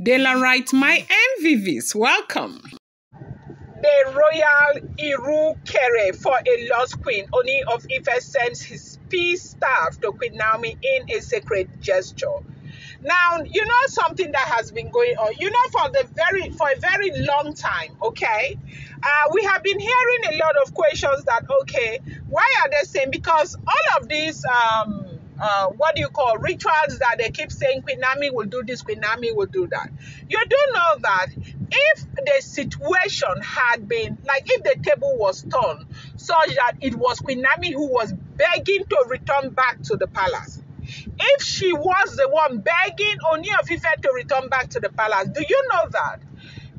Daylight, my MVVs, welcome. The royal Irukere for a lost queen, Ooni of Ife sends his peace staff to Queen Naomi in a sacred gesture. Now, you know something that has been going on. You know, for a very long time, okay, we have been hearing a lot of questions that, okay, why are they saying? Because all of these rituals that they keep saying Queen Naomi will do this, Queen Naomi will do that. You do know that if the situation had been like, if the table was turned such that it was Queen Naomi who was begging to return back to the palace, if she was the one begging Ooni of Ife to return back to the palace, do you know that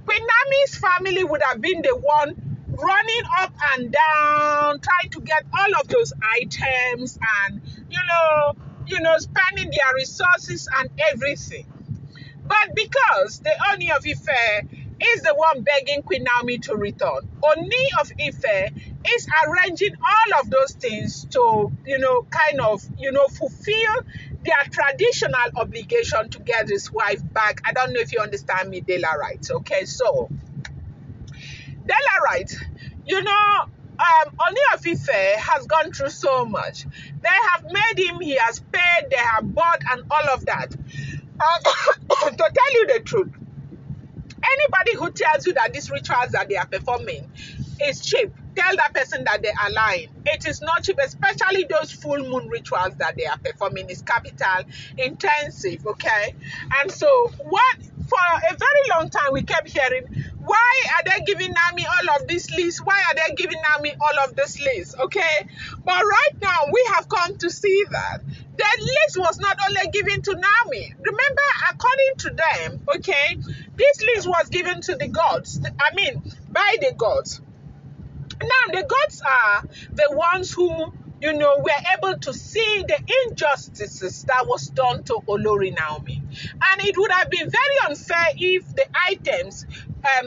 Queen Naomi's family would have been the one running up and down, trying to get all of those items and, spending their resources and everything. But because the Ooni of Ife is the one begging Queen Naomi to return, Ooni of Ife is arranging all of those things to, fulfill their traditional obligation to get his wife back. I don't know if you understand me, Daylight. Okay, so Daylight, Ooni of Ife has gone through so much. They have made him, he has paid, they have bought and all of that. To tell you the truth, anybody who tells you that these rituals that they are performing is cheap, tell that person that they are lying. It is not cheap, especially those full moon rituals that they are performing is capital intensive, okay? And so for a very long time we kept hearing, why are they giving Naomi all of this list? Why are they giving Naomi all of this list, okay? But right now we have come to see that the list was not only given to Naomi. Remember, according to them, okay, this list was given to the gods. By the gods. Now, the gods are the ones who, were able to see the injustices that was done to Olori Naomi. And it would have been very unfair if the items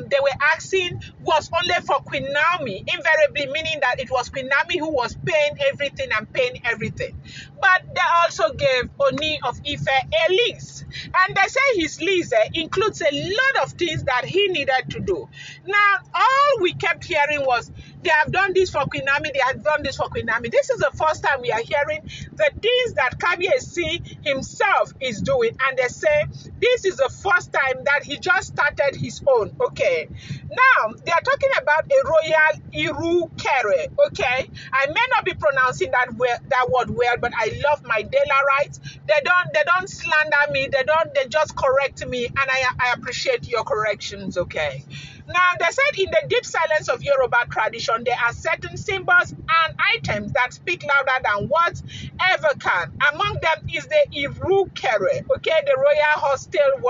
they were asking was only for Queen Naomi, invariably meaning that it was Queen Naomi who was paying everything and paying everything. But they also gave Ooni of Ife a list. And they say his list includes a lot of things that he needed to do. Now, all we kept hearing was, they have done this for Queen Naomi, they have done this for Queen Naomi. This is the first time we are hearing the things that Kabiyesi himself is doing. And they say this is the first time that he just started his own, okay? Now, they are talking about a royal Irukere, okay? I may not be pronouncing that word well, but I love my Daylight. They don't slander me, they just correct me, and I appreciate your corrections, okay? Now, they said in the deep silence of Yoruba tradition, there are certain symbols and items that speak louder than words ever can. Among them is the Irukere, okay, the royal hostel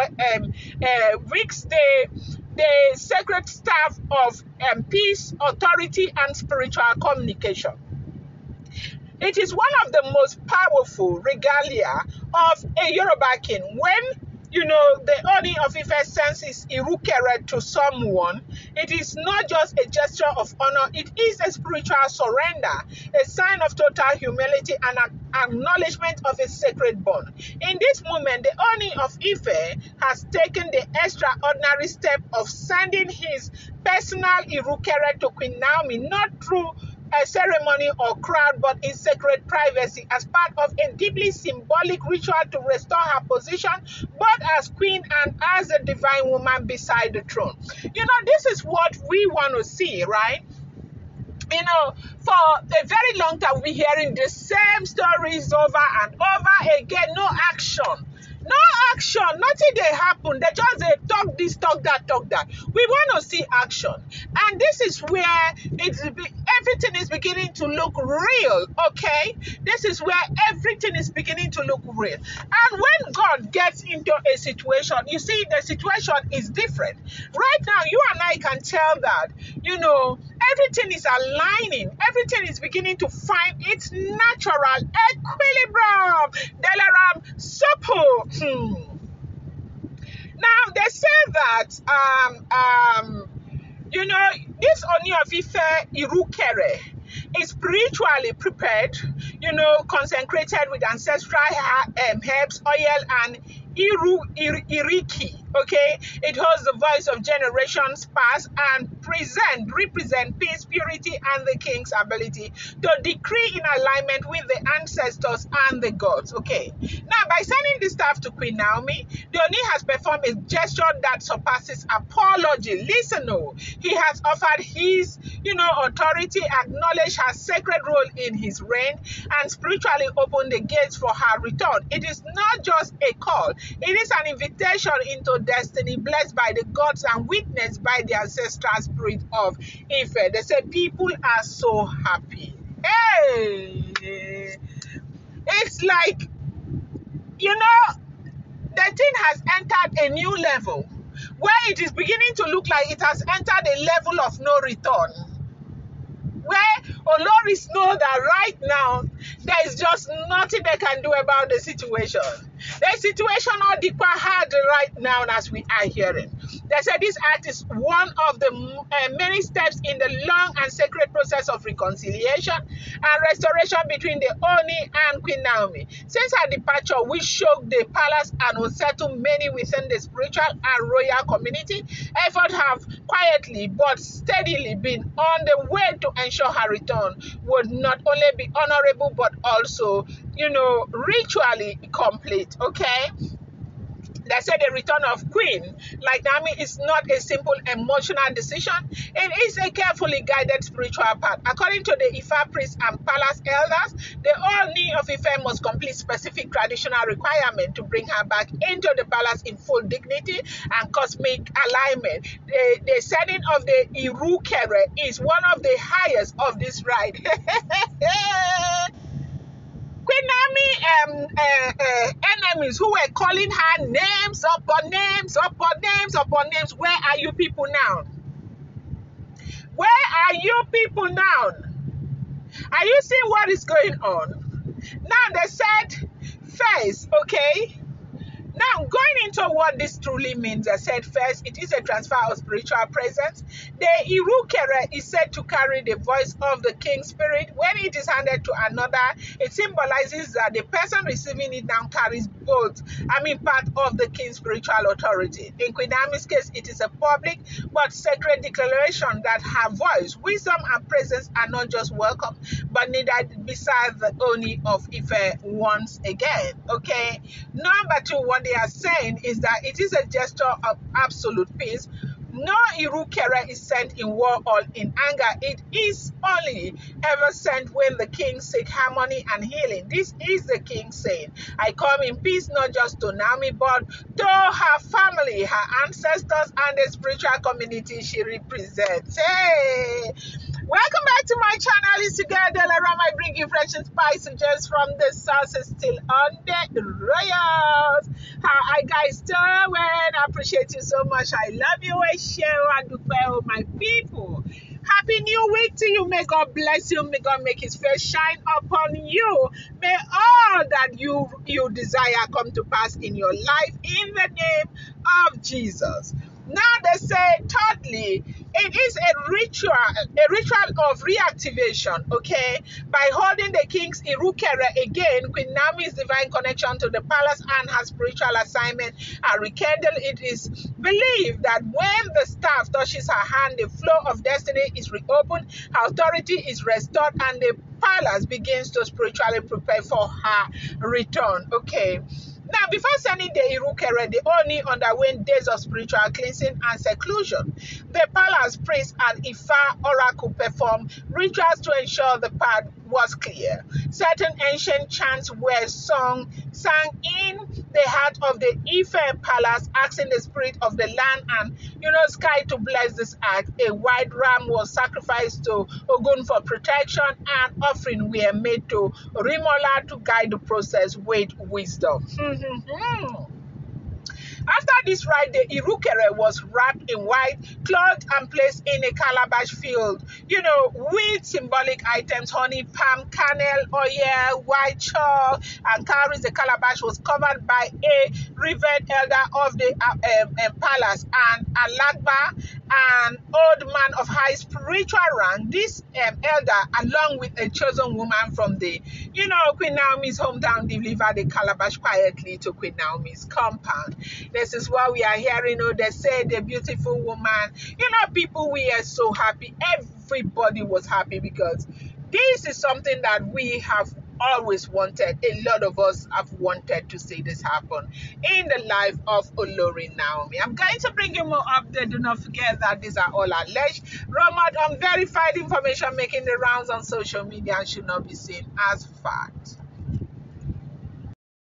weeks, the sacred staff of peace, authority, and spiritual communication. It is one of the most powerful regalia of a Yoruba king. When the Ooni of Ife sends his Irukere to someone, it is not just a gesture of honor, it is a spiritual surrender, a sign of total humility and an acknowledgement of a sacred bond. In this moment, the Ooni of Ife has taken the extraordinary step of sending his personal Irukere to Queen Naomi, not through a ceremony or crowd, but in sacred privacy, as part of a deeply symbolic ritual to restore her position, both as queen and as a divine woman beside the throne. This is what we want to see, right? For a very long time, we're hearing the same stories over and over again. No action. No action, nothing they happen. They just talk this, talk that, talk that. We want to see action. And this is where everything is beginning to look real, okay? This is where everything is beginning to look real. And when God gets into a situation, you see, the situation is different. Right now, you and I can tell that, everything is aligning. Everything is beginning to find its natural equilibrium. Delaram Sopo. Now, they say that, this Ooni of Ife Irukere is spiritually prepared, consecrated with ancestral herbs, oil, and iriki, Okay, it holds the voice of generations past and represent peace, purity, and the king's ability to decree in alignment with the ancestors and the gods. Okay, now by sending the staff to Queen Naomi, the Ooni has performed a gesture that surpasses apology. Listen, oh, he has offered his, authority, acknowledged her sacred role in his reign, and spiritually opened the gates for her return. It is not just a call, it is an invitation into destiny, blessed by the gods and witnessed by the ancestral spirit of Ife. They say people are so happy. Hey, it's like, the thing has entered a new level where it is beginning to look like it has entered a level of no return, where Oloris know that right now there is just nothing they can do about the situation. The situation all deeper hard right now as we are hearing. They said this act is one of the many steps in the long and sacred process of reconciliation and restoration between the Ooni and Queen Naomi. Since her departure, which shook the palace and unsettled many within the spiritual and royal community, efforts have quietly but steadily been on the way to ensure her return would not only be honorable but also, ritually complete. Okay. They said the return of Queen, like Naomi, is not a simple emotional decision. It is a carefully guided spiritual path. According to the Ifa priests and palace elders, the Ooni of Ife must complete specific traditional requirement to bring her back into the palace in full dignity and cosmic alignment. The setting of the Irukere is one of the highest of this rite. Queen Naomi enemies who were calling her names upon names upon names upon names. Where are you people now? Where are you people now? Are you seeing what is going on? Now they said first, okay? Now, going into what this truly means, I said first, it is a transfer of spiritual presence. The Irukere is said to carry the voice of the king's spirit. When it is handed to another, it symbolizes that the person receiving it now carries part of the king's spiritual authority. In Queen Naomi's case, it is a public but sacred declaration that her voice, wisdom, and presence are not just welcome, but needed beside the Ooni of Ife once again. Okay. Number two, what they are saying is that it is a gesture of absolute peace. No Irukere is sent in war or in anger. It is only ever sent when the king seeks harmony and healing. This is the king saying, I come in peace not just to Naomi, but to her family, her ancestors, and the spiritual community she represents. Hey! Welcome back to my channel. It's together around I bring you fresh and spicy just from the sources still on the royals. How I guys doing? I appreciate you so much. I love you. I share and do well, my people. Happy New Week to you. May God bless you. May God make His face shine upon you. May all that you desire come to pass in your life in the name of Jesus. Now they say, thirdly, it is a ritual of reactivation, okay? By holding the king's Irukere again, Queen Naomi's divine connection to the palace and her spiritual assignment are rekindled. It is believed that when the staff touches her hand, the flow of destiny is reopened, her authority is restored, and the palace begins to spiritually prepare for her return, okay? Now, before sending the Irukere, the Ooni underwent days of spiritual cleansing and seclusion. The palace priest and Ifa oracle performed rituals to ensure the path was clear. Certain ancient chants were sang in the heart of the Ife palace, asking the spirit of the land and sky to bless this act. A white ram was sacrificed to Ogun for protection, and offering were made to Rimola to guide the process with wisdom. After this rite, the Irukere was wrapped in white cloth and placed in a calabash filled, with symbolic items, honey, palm kernel, oil, white chalk, and cowries. The calabash was covered by a revered elder of the palace and Alagba, an old man of high spiritual rank, this elder, along with a chosen woman from the, Queen Naomi's hometown, delivered a calabash quietly to Queen Naomi's compound. This is what we are hearing. They say the beautiful woman. People were so happy. Everybody was happy because this is something that we have always wanted. A lot of us have wanted to see this happen in the life of Olori Naomi. I'm going to bring you more updates. Do not forget that these are all alleged, rumored, unverified information making the rounds on social media and should not be seen as fact.